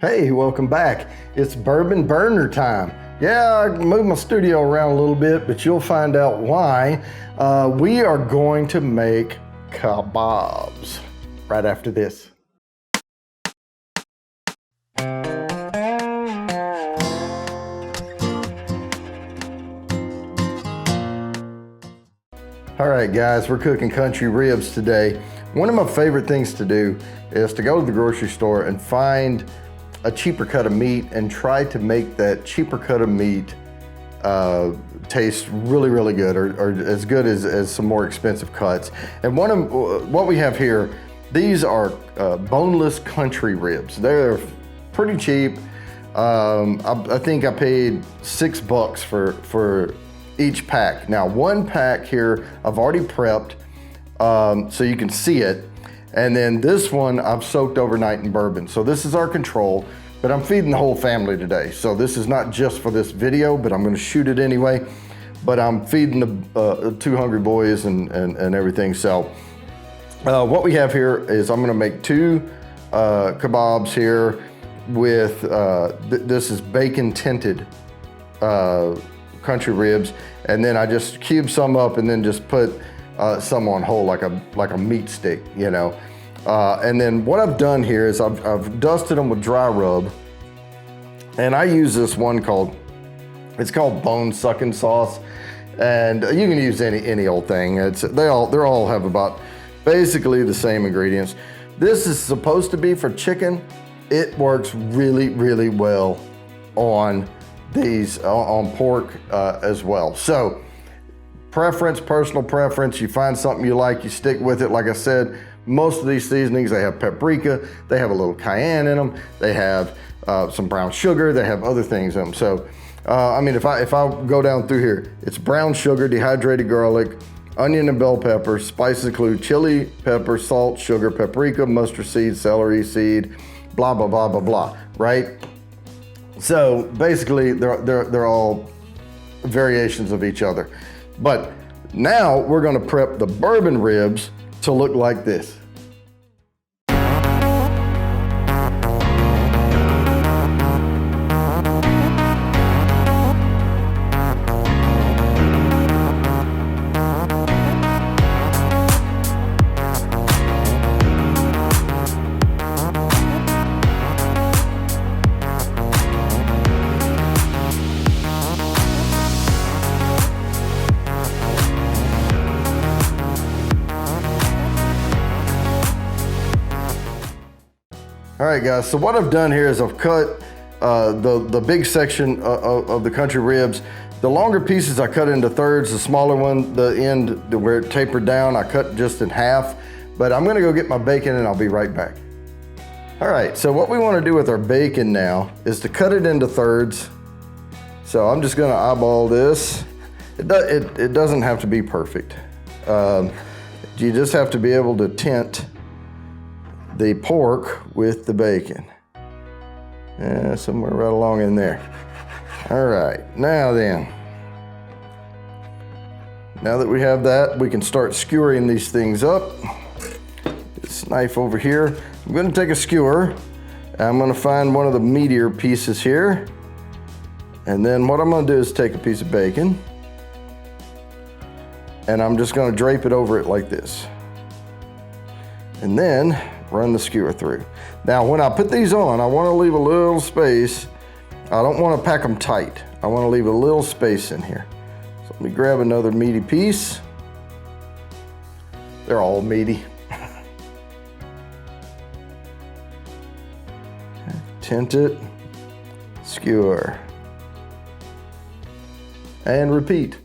Hey, welcome back. It's bourbon burner time. Yeah, I moved my studio around a little bit, but you'll find out why. We are going to make kebabs right after this. All right, guys, we're cooking country ribs today. One of my favorite things to do is to go to the grocery store and find a cheaper cut of meat and try to make that cheaper cut of meat taste really, really good, or as good as some more expensive cuts. And one of what we have here, these are boneless country ribs. They're pretty cheap. I think I paid $6 for each pack. Now, one pack here I've already prepped so you can see it. And then this one I've soaked overnight in bourbon. So this is our control, but I'm feeding the whole family today. So this is not just for this video, but I'm gonna shoot it anyway. But I'm feeding the two hungry boys and everything. So what we have here is I'm gonna make two kebabs here with, this is bacon tinted country ribs. And then I just cube some up and then just put some on whole, like a meat stick, you know. And then what I've done here is I've dusted them with dry rub, and I use this one it's called bone sucking sauce, and you can use any old thing. They all have about basically the same ingredients. This is supposed to be for chicken. It works really, really well on these on pork as well. So personal preference, you find something you like, you stick with it. Like I said, most of these seasonings, they have paprika, they have a little cayenne in them, they have some brown sugar, they have other things in them. So, I mean, if I go down through here, it's brown sugar, dehydrated garlic, onion and bell pepper. Spices include chili, pepper, salt, sugar, paprika, mustard seed, celery seed, blah, blah, blah, blah, blah, right? So basically, they're all variations of each other. But now we're gonna prep the bourbon ribs to look like this. All right, guys, so what I've done here is I've cut the big section of the country ribs. The longer pieces I cut into thirds, the smaller one, the end where it tapered down, I cut just in half. But I'm gonna go get my bacon and I'll be right back. All right, so what we wanna do with our bacon now is to cut it into thirds. So I'm just gonna eyeball this. It doesn't have to be perfect. You just have to be able to tint the pork with the bacon. Somewhere right along in there. All right, now that we have that, we can start skewering these things up. This knife over here. I'm gonna take a skewer. I'm gonna find one of the meatier pieces here. And then what I'm gonna do is take a piece of bacon, and I'm just gonna drape it over it like this. And then run the skewer through. Now, when I put these on, I wanna leave a little space. I don't wanna pack them tight. I wanna leave a little space in here. So let me grab another meaty piece. They're all meaty. Tint it, skewer, and repeat.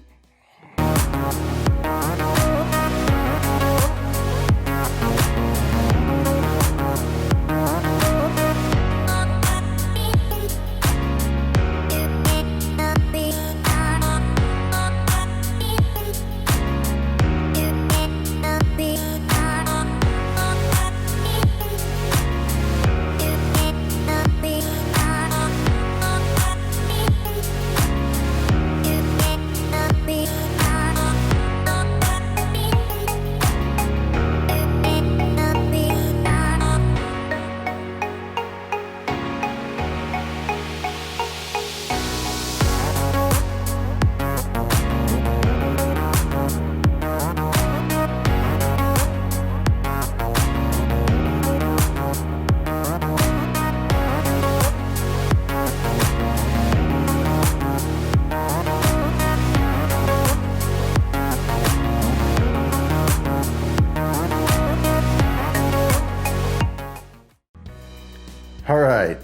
All right,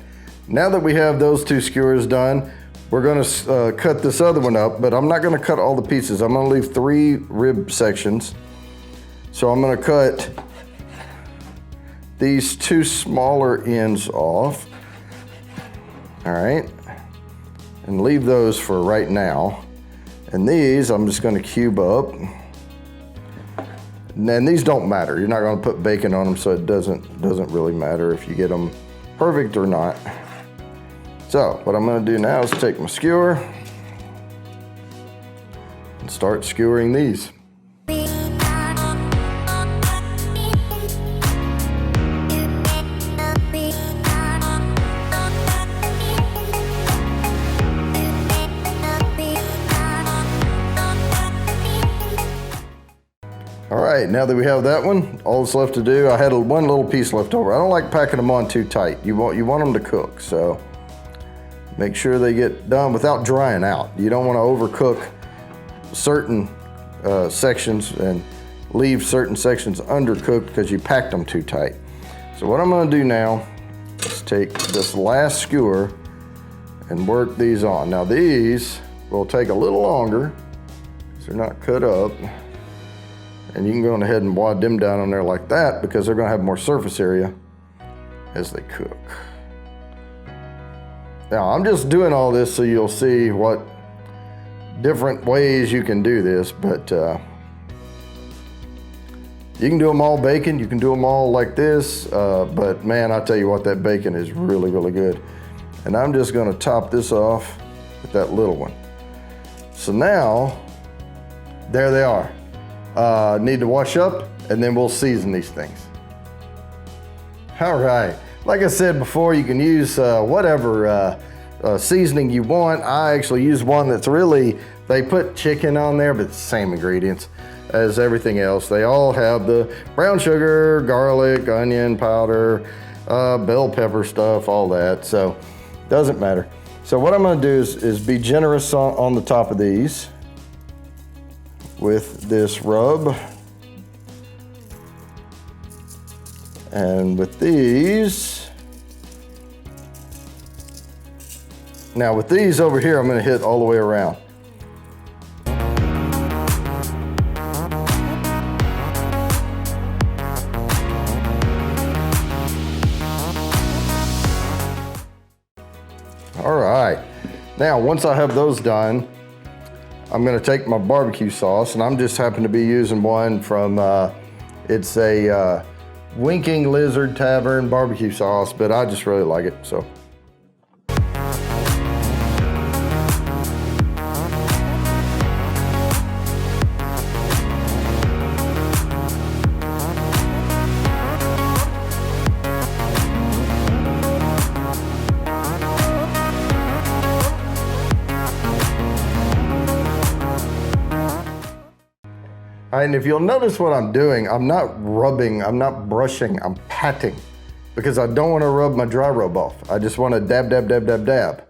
now that we have those 2 skewers done, we're gonna cut this other one up, but I'm not gonna cut all the pieces. I'm gonna leave 3 rib sections. So I'm gonna cut these 2 smaller ends off. All right, and leave those for right now. And these I'm just gonna cube up. And these don't matter. You're not gonna put bacon on them, so it doesn't really matter if you get them perfect or not. So what I'm gonna do now is take my skewer and start skewering these. All right, now that we have that one, all that's left to do, I had one little piece left over. I don't like packing them on too tight. You want them to cook, so make sure they get done without drying out. You don't want to overcook certain sections and leave certain sections undercooked because you packed them too tight. So what I'm going to do now is take this last skewer and work these on. Now these will take a little longer because they're not cut up. And you can go ahead and wad them down on there like that because they're gonna have more surface area as they cook. Now I'm just doing all this so you'll see what different ways you can do this, but you can do them all bacon, you can do them all like this, but man, I tell you what, that bacon is really, really good. And I'm just gonna top this off with that little one. So now, there they are. Need to wash up, and then we'll season these things. All right, like I said before, you can use whatever seasoning you want. I actually use one that's really, they put chicken on there, but it's the same ingredients as everything else. They all have the brown sugar, garlic, onion powder, bell pepper stuff, all that, so doesn't matter. So what I'm gonna do is be generous on the top of these with this rub, and with these. Now with these over here, I'm going to hit all the way around. All right, now once I have those done, I'm gonna take my barbecue sauce, and I'm just happen to be using one from, it's a Winking Lizard Tavern barbecue sauce, but I just really like it, so. And if you'll notice what I'm doing, I'm not rubbing, I'm not brushing, I'm patting, because I don't want to rub my dry rub off. I just want to dab, dab, dab, dab, dab.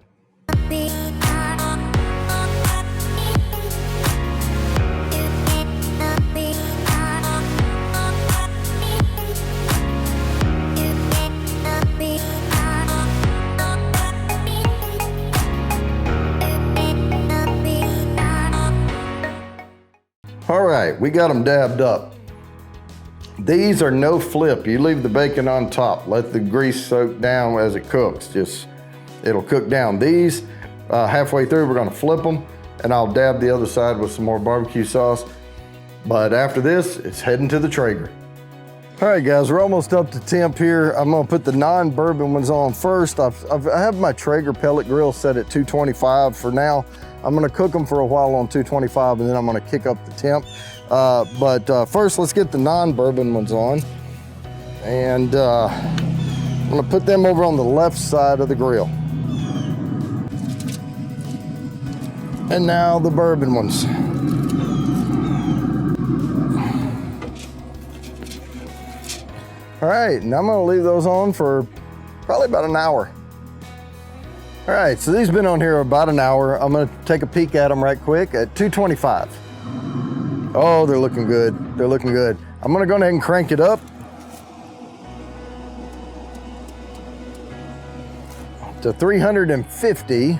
All right, we got them dabbed up. These are no flip. You leave the bacon on top. Let the grease soak down as it cooks. It'll cook down. These, halfway through, we're gonna flip them, and I'll dab the other side with some more barbecue sauce. But after this, it's heading to the Traeger. All right, guys, we're almost up to temp here. I'm gonna put the non-bourbon ones on first. I have my Traeger pellet grill set at 225 for now. I'm gonna cook them for a while on 225, and then I'm gonna kick up the temp. But first, let's get the non-bourbon ones on. And I'm gonna put them over on the left side of the grill. And now the bourbon ones. All right, now I'm gonna leave those on for probably about an hour. All right, so these have been on here about an hour. I'm gonna take a peek at them right quick at 225. Oh, they're looking good. They're looking good. I'm gonna go ahead and crank it up. to 350.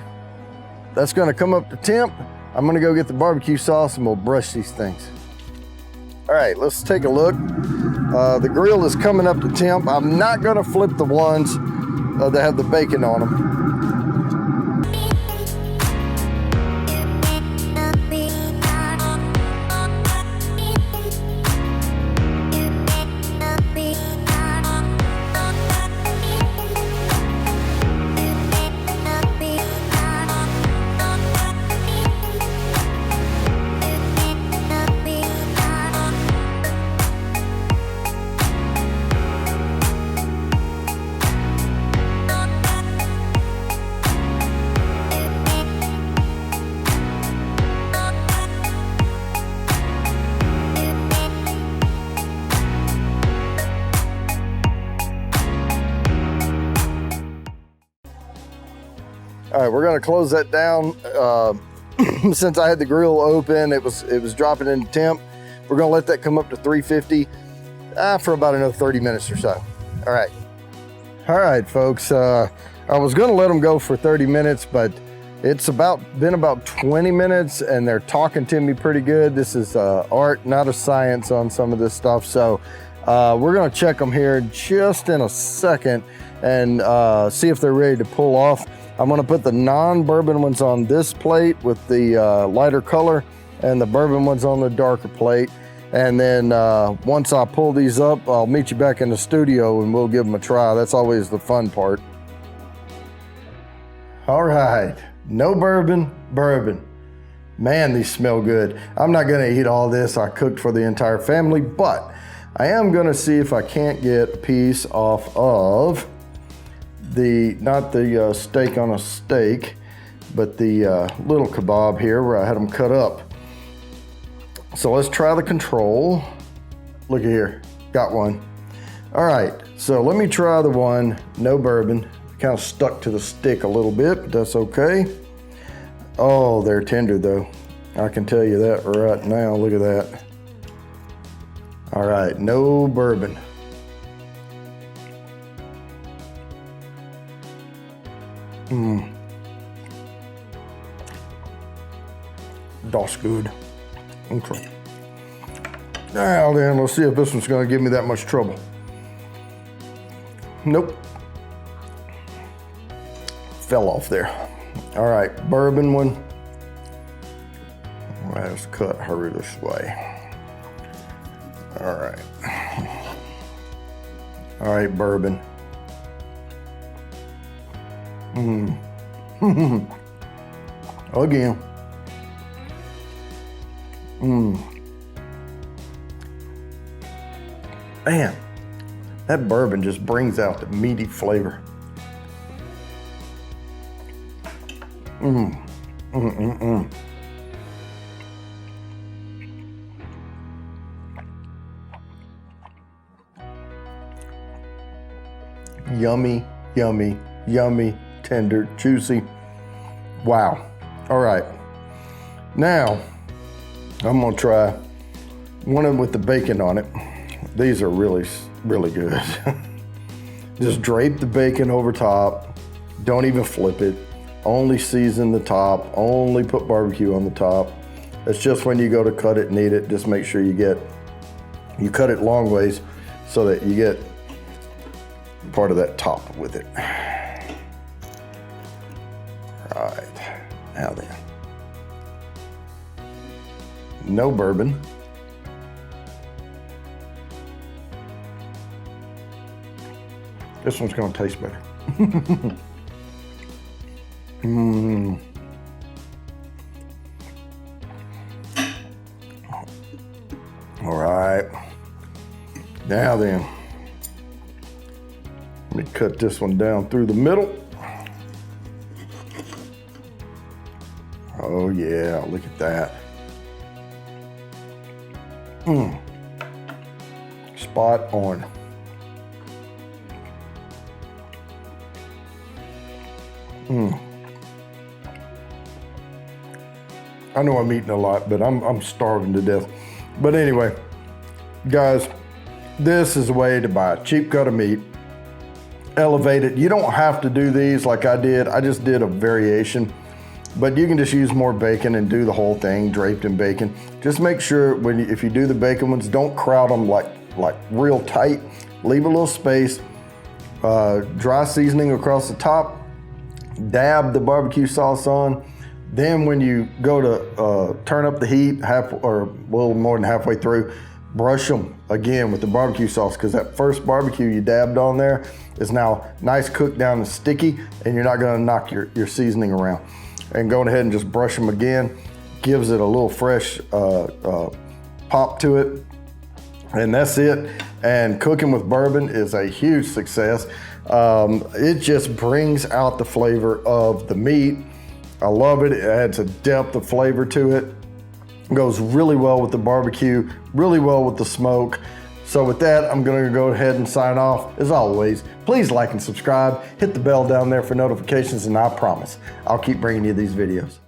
That's gonna come up to temp. I'm gonna go get the barbecue sauce and we'll brush these things. All right, let's take a look. The grill is coming up to temp. I'm not gonna flip the ones that have the bacon on them. All right, we're gonna close that down. Since I had the grill open, it was dropping into temp. We're gonna let that come up to 350 for about another 30 minutes or so. All right, folks. I was gonna let them go for 30 minutes, but it's been about 20 minutes, and they're talking to me pretty good. This is art, not a science on some of this stuff. So we're gonna check them here just in a second and see if they're ready to pull off. I'm gonna put the non-bourbon ones on this plate with the lighter color and the bourbon ones on the darker plate. And then once I pull these up, I'll meet you back in the studio and we'll give them a try. That's always the fun part. All right, no bourbon, bourbon. Man, these smell good. I'm not gonna eat all this. I cooked for the entire family, but I am gonna see if I can't get a piece off of not the steak on a steak, but the little kebab here where I had them cut up. So let's try the control. Look at here, got one. All right, so let me try the one, no bourbon. Kind of stuck to the stick a little bit, but that's okay. Oh, they're tender though. I can tell you that right now, look at that. All right, no bourbon. That's good. Okay. Now then, let's see if this one's gonna give me that much trouble. Nope. Fell off there. All right, bourbon one. Let's cut her this way. All right. All right, bourbon. Again. Man, that bourbon just brings out the meaty flavor. Yummy, yummy, yummy, tender, juicy. Wow. All right. Now, I'm gonna try one with the bacon on it. These are really, really good. Just drape the bacon over top. Don't even flip it. Only season the top. Only put barbecue on the top. It's just when you go to cut it and eat it, just make sure you cut it long ways so that you get part of that top with it. Right, now then. No bourbon. This one's gonna taste better. All right, now then, let me cut this one down through the middle. Oh yeah, look at that. Spot on. I know I'm eating a lot, but I'm starving to death. But anyway, guys, this is a way to buy a cheap cut of meat elevate it. You don't have to do these like I did. I just did a variation, but you can just use more bacon and do the whole thing draped in bacon. Just make sure if you do the bacon ones, don't crowd them like real tight. Leave a little space. Dry seasoning across the top. Dab the barbecue sauce on. Then when you go to turn up the heat, or a little more than halfway through, brush them again with the barbecue sauce, because that first barbecue you dabbed on there is now nice cooked down and sticky, and you're not gonna knock your seasoning around. And going ahead and just brush them again, gives it a little fresh pop to it. And that's it. And cooking with bourbon is a huge success. It just brings out the flavor of the meat. I love it. It adds a depth of flavor to it. Goes really well with the barbecue, really well with the smoke. So with that, I'm gonna go ahead and sign off. As always, please like and subscribe. Hit the bell down there for notifications, and I promise I'll keep bringing you these videos.